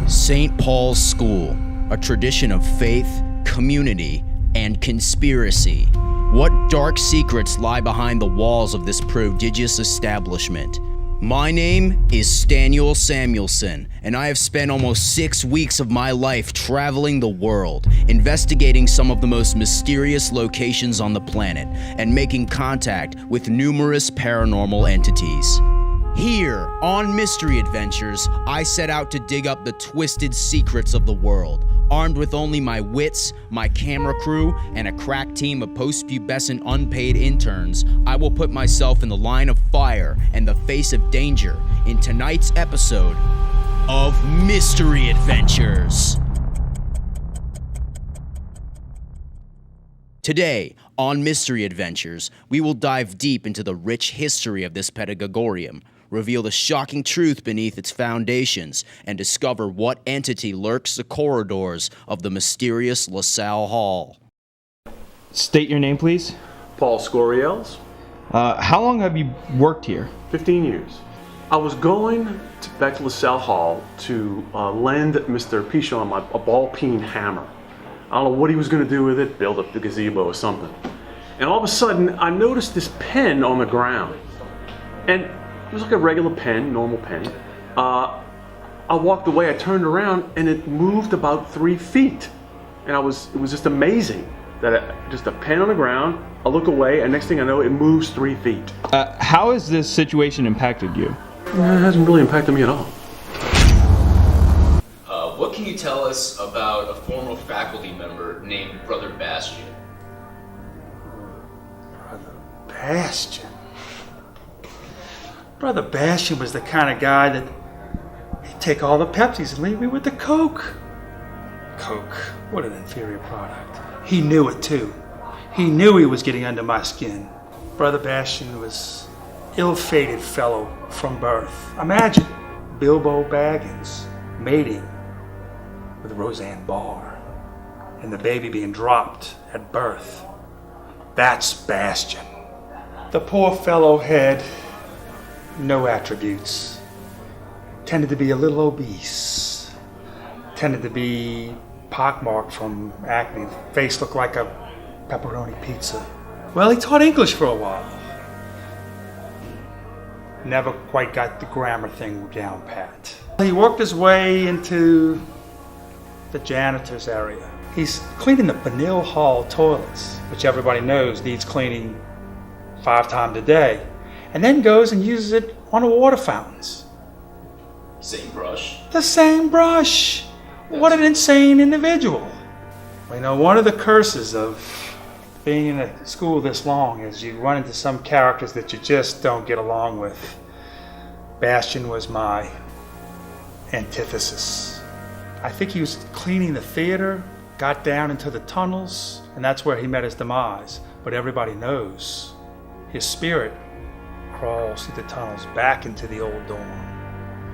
St. Paul's School, a tradition of faith, community, and conspiracy. What dark secrets lie behind the walls of this prodigious establishment? My name is Stanuel Samuelson, and I have spent almost 6 weeks of my life traveling the world, investigating some of the most mysterious locations on the planet, and making contact with numerous paranormal entities. Here, on Mystery Adventures, I set out to dig up the twisted secrets of the world. Armed with only my wits, my camera crew, and a crack team of post-pubescent unpaid interns, I will put myself in the line of fire and the face of danger in tonight's episode of Mystery Adventures. Today, on Mystery Adventures, we will dive deep into the rich history of this pedagogorium, reveal the shocking truth beneath its foundations, and discover what entity lurks the corridors of the mysterious LaSalle Hall. State your name, please. Paul Scoriels. How long have you worked here? 15 years. I was going back to LaSalle Hall to lend Mr. Pichon a ball-peen hammer. I don't know what he was going to do with it, build up the gazebo or something. And all of a sudden, I noticed this pen on the ground. And it was like a regular pen, normal pen. I walked away, I turned around, and it moved about 3 feet. And it was just amazing that just a pen on the ground, I look away, and next thing I know, it moves 3 feet. How has this situation impacted you? It hasn't really impacted me at all. What can you tell us about a former faculty member named Brother Bastian? Brother Bastian? Brother Bastian was the kind of guy that he'd take all the Pepsis and leave me with the Coke. Coke, what an inferior product. He knew it too. He knew he was getting under my skin. Brother Bastian was ill-fated fellow from birth. Imagine Bilbo Baggins mating with Roseanne Barr and the baby being dropped at birth. That's Bastian. The poor fellow had no attributes. Tended to be a little obese. Tended to be pockmarked from acne. Face looked like a pepperoni pizza. Well, he taught English for a while. Never quite got the grammar thing down pat. He worked his way into the janitor's area. He's cleaning the Benil Hall toilets, which everybody knows needs cleaning 5 times a day, and then goes and uses it on the water fountains. Same brush. The same brush. What an insane individual. You know, one of the curses of being in a school this long is you run into some characters that you just don't get along with. Bastian was my antithesis. I think he was cleaning the theater, got down into the tunnels, and that's where he met his demise. But everybody knows his spirit crawls through the tunnels back into the old dorm.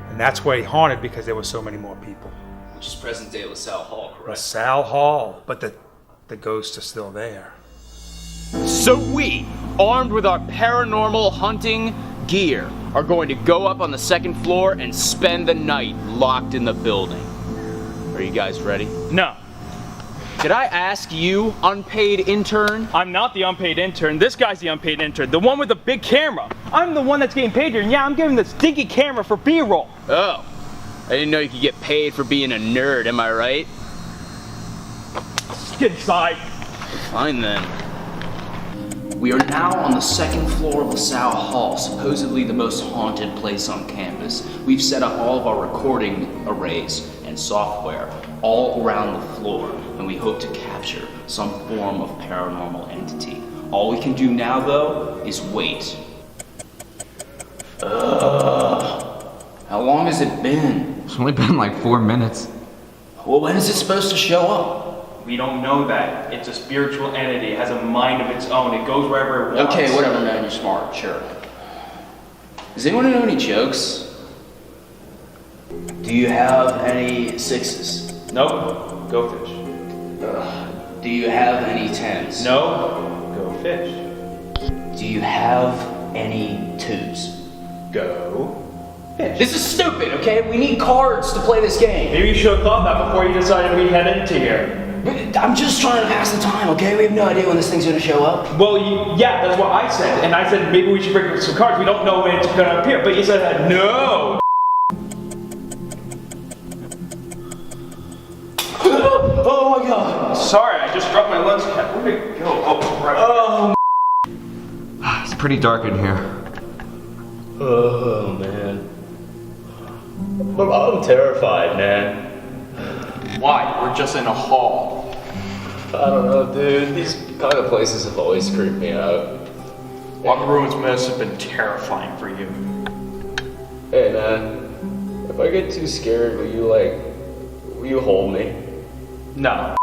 And that's where he haunted because there were so many more people. Which is present-day LaSalle Hall, correct? LaSalle Hall, but the ghosts are still there. So we, armed with our paranormal hunting gear, are going to go up on the 2nd floor and spend the night locked in the building. Are you guys ready? No, Did I ask you, unpaid intern? I'm not the unpaid intern. This guy's the unpaid intern, the one with the big camera. I'm the one that's getting paid here, and yeah, I'm giving the stinky camera for B-roll. Oh, I didn't know you could get paid for being a nerd, am I right? Let's get inside. Fine then. We are now on the 2nd floor of LaSalle Hall, supposedly the most haunted place on campus. We've set up all of our recording arrays and software all around the floor, and we hope to capture some form of paranormal entity. All we can do now, though, is wait. How long has it been? It's only been like 4 minutes. Well, when is it supposed to show up? We don't know that. It's a spiritual entity. It has a mind of its own. It goes wherever it wants. Okay, whatever, man. You're smart. Sure. Does anyone know any jokes? Do you have any 6s? Nope. Go fish. Do you have any 10s? No. Go fish. Do you have any 2s? Go. Fish. This is stupid, okay? We need cards to play this game. Maybe you should have thought that before you decided we'd head into here. I'm just trying to pass the time, okay? We have no idea when this thing's gonna show up. Well, yeah, that's what I said. And I said maybe we should bring some cards. We don't know when it's gonna appear. But you said no. Oh my god. Sorry, I just dropped my lunch cap. Where'd it go? Oh, right. Oh. It's pretty dark in here. Oh, man. I'm terrified, man. Why? We're just in a hall. I don't know, dude. These kind of places have always creeped me out. Locker rooms must have been terrifying for you. Hey, man. If I get too scared, will you hold me? No.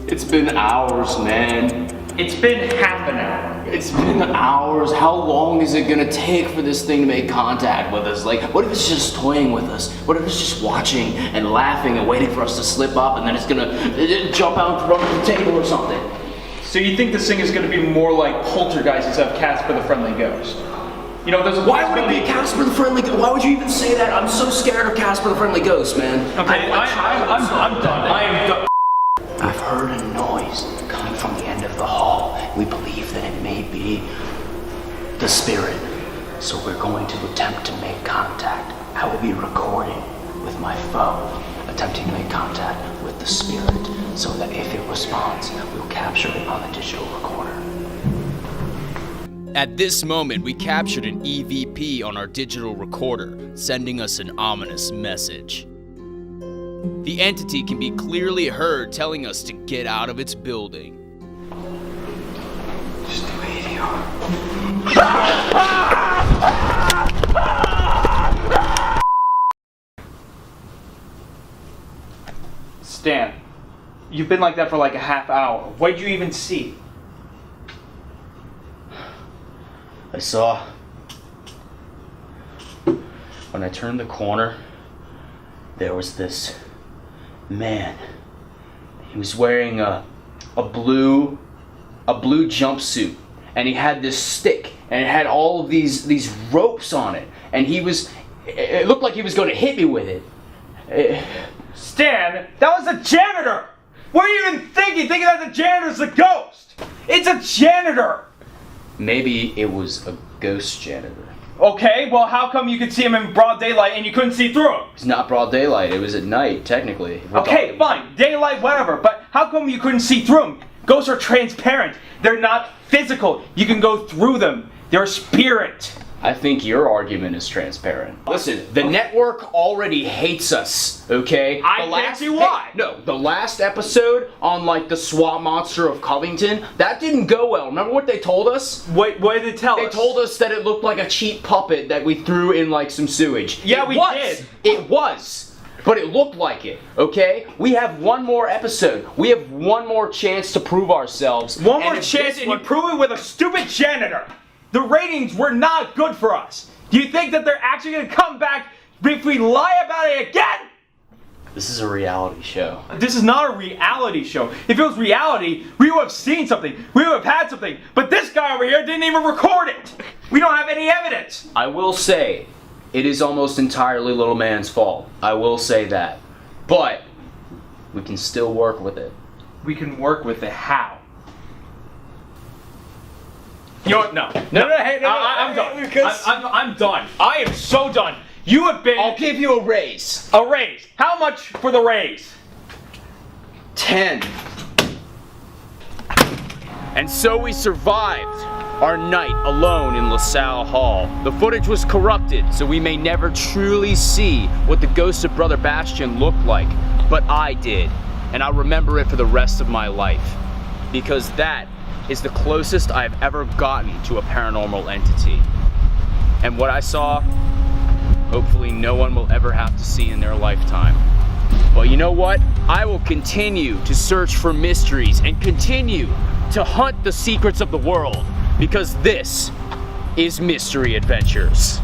It's been hours, man. It's been half an hour. It's been hours. How long is it gonna take for this thing to make contact with us? Like, what if it's just toying with us? What if it's just watching and laughing and waiting for us to slip up and then it's gonna jump out in front of the table or something? So you think this thing is going to be more like Poltergeist instead of Casper the Friendly Ghost? You know, Why would it be Casper the Friendly Ghost? Why would you even say that? I'm so scared of Casper the Friendly Ghost, man. Okay, I'm done. I am done. I've heard a noise coming from the end of the hall. We believe that it may be the spirit. So we're going to attempt to make contact. I will be recording with my phone, attempting to make contact with the spirit, so that if it responds, we'll capture it on the digital recorder. At this moment, we captured an EVP on our digital recorder, sending us an ominous message. The entity can be clearly heard telling us to get out of its building. Just do ADR. Stan, you've been like that for like a half hour. What did you even see? I saw, when I turned the corner, there was this man. He was wearing a blue jumpsuit, and he had this stick, and it had all of these ropes on it, and it looked like he was going to hit me with it. Stan, that was a janitor! What are you even thinking? Thinking that the janitor's a ghost! It's a janitor! Maybe it was a ghost janitor. Okay, well how come you could see him in broad daylight and you couldn't see through him? It's not broad daylight, it was at night, technically. Okay, fine, daylight, whatever, but how come you couldn't see through him? Ghosts are transparent. They're not physical. You can go through them. They're a spirit. I think your argument is transparent. Listen, the network already hates us, okay? I can't see why. No, the last episode on like the swamp monster of Covington, that didn't go well. Remember what they told us? What did they tell us? They told us that it looked like a cheap puppet that we threw in like some sewage. Yeah, we did. It was. But it looked like it, okay? We have one more episode. We have one more chance to prove ourselves. One more chance, and you prove it with a stupid janitor. The ratings were not good for us. Do you think that they're actually going to come back if we lie about it again? This is a reality show. This is not a reality show. If it was reality, we would have seen something. We would have had something. But this guy over here didn't even record it. We don't have any evidence. I will say, it is almost entirely Little Man's fault. I will say that. But we can still work with it. We can work with it. How? You know what? No. I'm done. I'm done. I am so done. You have been... I'll give you a raise. A raise. How much for the raise? 10. And so we survived our night alone in LaSalle Hall. The footage was corrupted, so we may never truly see what the ghost of Brother Bastian looked like. But I did, and I'll remember it for the rest of my life. Because that is the closest I've ever gotten to a paranormal entity. And what I saw, hopefully no one will ever have to see in their lifetime. Well, you know what? I will continue to search for mysteries and continue to hunt the secrets of the world, because this is Mystery Adventures.